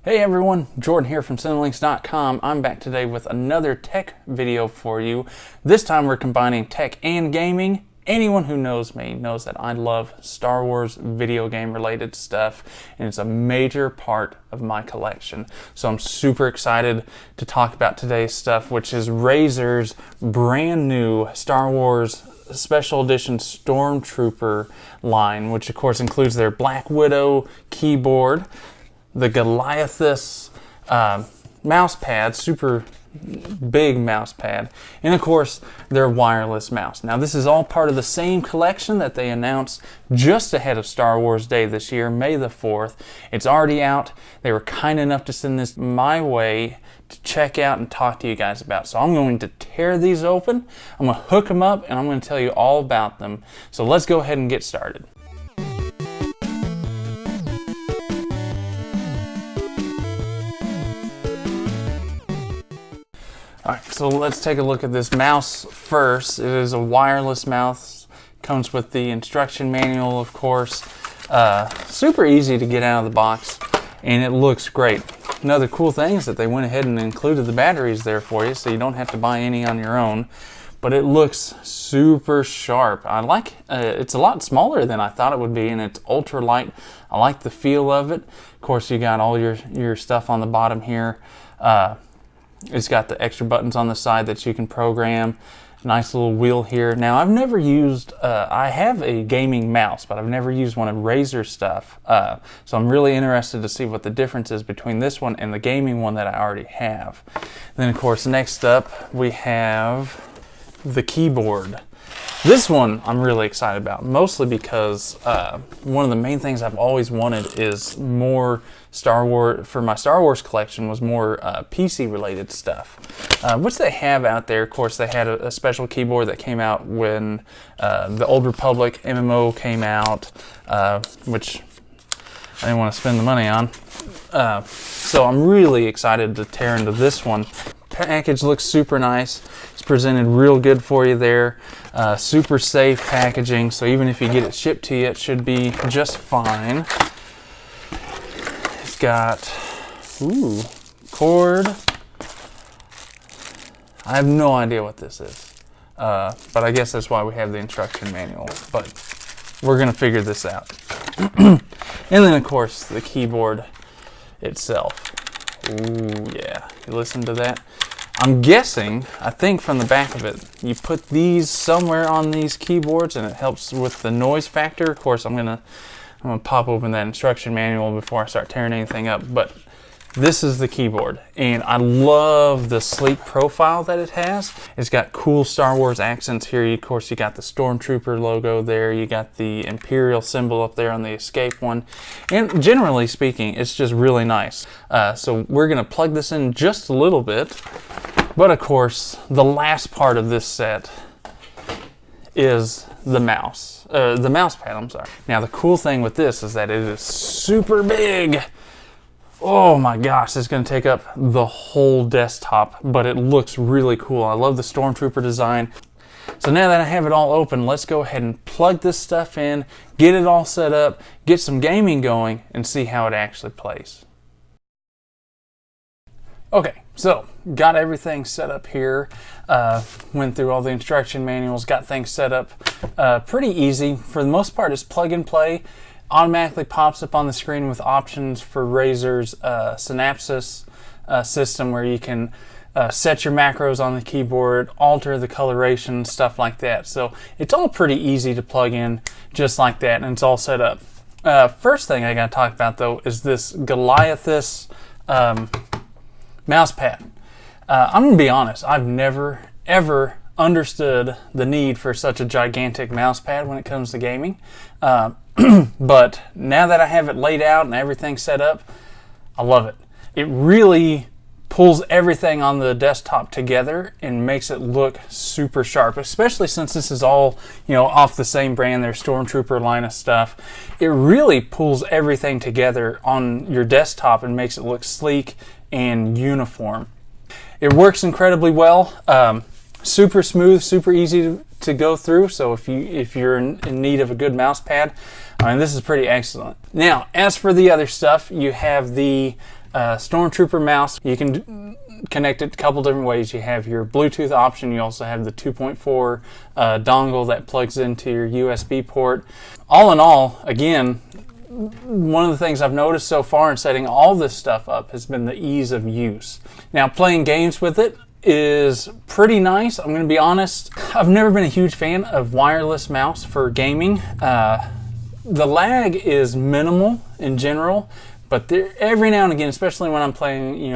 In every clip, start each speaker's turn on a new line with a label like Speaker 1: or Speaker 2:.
Speaker 1: Hey everyone, Jordan here from Cinelinks.com. I'm back today with another tech video for you. This time we're combining tech and gaming. Anyone who knows me knows that I love Star Wars video game related stuff, and it's a major part of my collection. So I'm super excited to talk about today's stuff, which is Razer's brand new Star Wars Special Edition Stormtrooper line, which of course includes their BlackWidow keyboard, the Goliathus mouse pad, super big mouse pad, and of course their wireless mouse. Now this is all part of the same collection that they announced just ahead of Star Wars Day this year, May the 4th. It's already out. They were kind enough to send this my way to check out and talk to you guys about. So I'm going to tear these open, I'm going to hook them up, and I'm going to tell you all about them. So let's go ahead and get started. Alright, so let's take a look at this mouse first. It is a wireless mouse. Comes with the instruction manual, of course. Super easy to get out of the box, and it looks great. Another cool thing is that they went ahead and included the batteries there for you, so you don't have to buy any on your own. But it looks super sharp. I like it's a lot smaller than I thought it would be, and it's ultra light. I like the feel of it. Of course, you got all your stuff on the bottom here. It's got the extra buttons on the side that you can program. Nice little wheel here. Now, I've never used, I have a gaming mouse, but I've never used one of Razer stuff. So I'm really interested to see what the difference is between this one and the gaming one that I already have. Then, of course, next up, we have the keyboard. This one I'm really excited about, mostly because one of the main things I've always wanted is more Star Wars, for my Star Wars collection, was more PC related stuff, which they have out there. Of course, they had a special keyboard that came out when the Old Republic MMO came out, which I didn't want to spend the money on. So I'm really excited to tear into this one. Package looks super nice. It's presented real good for you there. Super safe packaging, so even if you get it shipped to you, it should be just fine. It's got cord. I have no idea what this is, but I guess that's why we have the instruction manual, but we're gonna figure this out. And then of course the keyboard itself. Ooh, yeah, you listen to that? I'm guessing, I think from the back of it, you put these somewhere on these keyboards and it helps with the noise factor. Of course, I'm gonna pop open that instruction manual before I start tearing anything up, but this is the keyboard, and I love the sleek profile that it has. It's got cool Star Wars accents here. Of course, you got the Stormtrooper logo there. You got the Imperial symbol up there on the escape one. And generally speaking, it's just really nice. So we're gonna plug this in just a little bit. But of course, the last part of this set is the mouse. The mouse pad, I'm sorry. Now, the cool thing with this is that it is super big. Oh my gosh, it's going to take up the whole desktop, but it looks really cool. I love the Stormtrooper design. So now that I have it all open, let's go ahead and plug this stuff in, get it all set up, get some gaming going, and see how it actually plays. Okay, so got everything set up here. Went through all the instruction manuals, got things set up pretty easy. For the most part, it's plug and play. Automatically pops up on the screen with options for Razer's Synapsis system, where you can set your macros on the keyboard, alter the coloration, stuff like that. So it's all pretty easy to plug in just like that, and it's all set up. First thing I got to talk about though is this Goliathus mouse pad. I'm gonna be honest, I've never ever understood the need for such a gigantic mouse pad when it comes to gaming. But now that I have it laid out and everything set up, I love it. It really pulls everything on the desktop together and makes it look super sharp, especially since this is all, you know, off the same brand, their Stormtrooper line of stuff. It really pulls everything together on your desktop and makes it look sleek and uniform. It works incredibly well. Super smooth, super easy to go through. So if you're in need of a good mouse pad, I mean, this is pretty excellent. Now, as for the other stuff, you have the Stormtrooper Mouse. You can connect it a couple different ways. You have your Bluetooth option. You also have the 2.4 dongle that plugs into your USB port. All in all, again, one of the things I've noticed so far in setting all this stuff up has been the ease of use. Now, playing games with it is pretty nice. I'm going to be honest, I've never been a huge fan of wireless mouse for gaming. The lag is minimal in general, but every now and again, especially when I'm playing,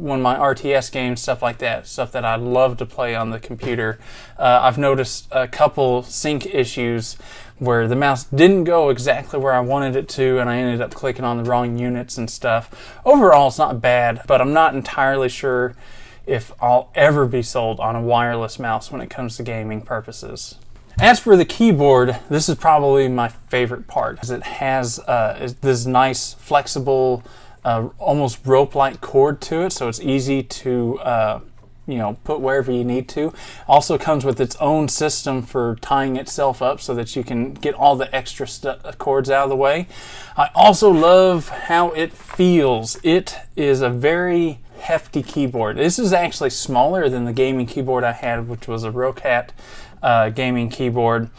Speaker 1: one of my RTS games, stuff like that, stuff that I love to play on the computer, I've noticed a couple sync issues where the mouse didn't go exactly where I wanted it to, and I ended up clicking on the wrong units and stuff. Overall, it's not bad, but I'm not entirely sure if I'll ever be sold on a wireless mouse when it comes to gaming purposes. As for the keyboard, this is probably my favorite part, because it has this nice, flexible, almost rope-like cord to it, so it's easy to put wherever you need to. Also comes with its own system for tying itself up so that you can get all the extra cords out of the way. I also love how it feels. It is a very hefty keyboard. This is actually smaller than the gaming keyboard I had, which was a Rocat gaming keyboard,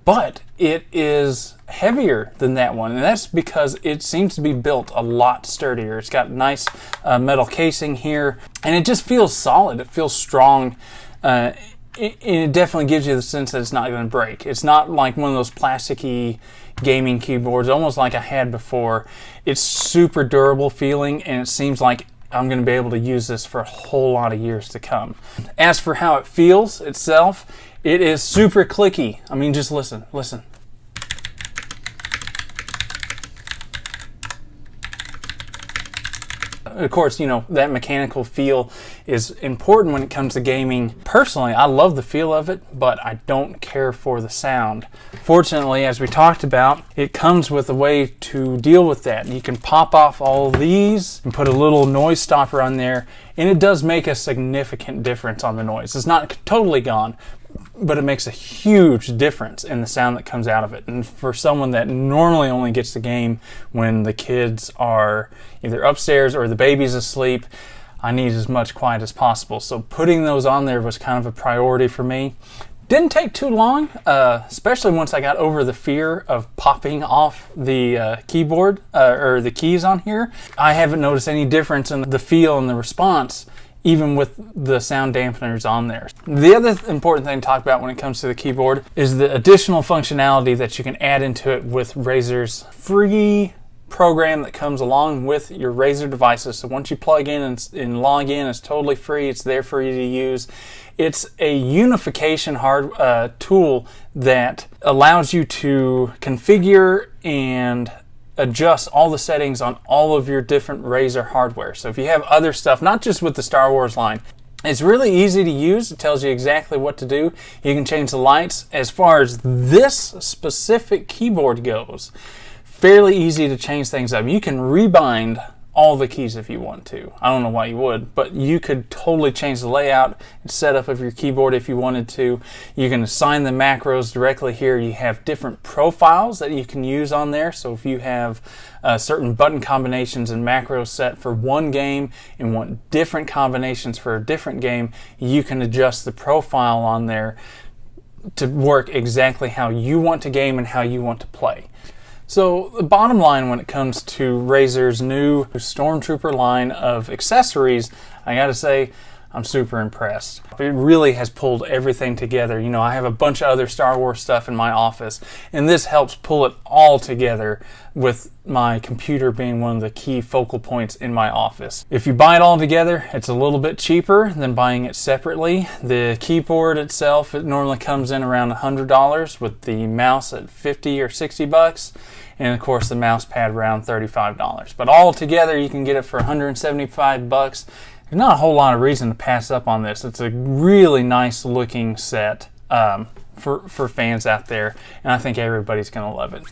Speaker 1: but it is heavier than that one, and that's because it seems to be built a lot sturdier. It's got nice metal casing here, and it just feels solid. It feels strong. It definitely gives you the sense that it's not going to break. It's not like one of those plasticky gaming keyboards, almost like I had before. It's super durable feeling, and it seems like I'm going to be able to use this for a whole lot of years to come. As for how it feels itself, it is super clicky. I mean, just listen. Of course, that mechanical feel is important when it comes to gaming. Personally, I love the feel of it, but I don't care for the sound. Fortunately, as we talked about, it comes with a way to deal with that. You can pop off all these and put a little noise stopper on there, and it does make a significant difference on the noise. It's not totally gone, but it makes a huge difference in the sound that comes out of it. And for someone that normally only gets the game when the kids are either upstairs or the baby's asleep, I need as much quiet as possible. So putting those on there was kind of a priority for me. Didn't take too long, especially once I got over the fear of popping off the keyboard or the keys on here. I haven't noticed any difference in the feel and the response, even with the sound dampeners on there. The other important thing to talk about when it comes to the keyboard is the additional functionality that you can add into it with Razer's free program that comes along with your Razer devices. So once you plug in and log in, it's totally free. It's there for you to use. It's a unification tool that allows you to configure and adjust all the settings on all of your different Razer hardware. So if you have other stuff, not just with the Star Wars line, it's really easy to use. It tells you exactly what to do. You can change the lights. As far as this specific keyboard goes, fairly easy to change things up. You can rebind all the keys if you want to. I don't know why you would, but you could totally change the layout and setup of your keyboard if you wanted to. You can assign the macros directly here. You have different profiles that you can use on there. So if you have certain button combinations and macros set for one game and want different combinations for a different game, you can adjust the profile on there to work exactly how you want to game and how you want to play. So the bottom line when it comes to Razer's new Stormtrooper line of accessories, I gotta say, I'm super impressed. It really has pulled everything together. I have a bunch of other Star Wars stuff in my office, and this helps pull it all together with my computer being one of the key focal points in my office. If you buy it all together, it's a little bit cheaper than buying it separately. The keyboard itself, it normally comes in around $100, with the mouse at $50 or $60, and of course the mouse pad around $35. But all together you can get it for $175. There's not a whole lot of reason to pass up on this. It's a really nice looking set for fans out there, and I think everybody's going to love it.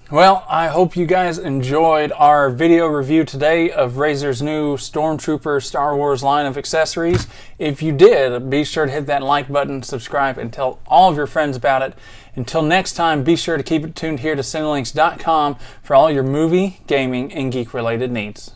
Speaker 1: Well, I hope you guys enjoyed our video review today of Razer's new Stormtrooper Star Wars line of accessories. If you did, be sure to hit that like button, subscribe, and tell all of your friends about it. Until next time, be sure to keep it tuned here to Cinelinks.com for all your movie, gaming, and geek-related needs.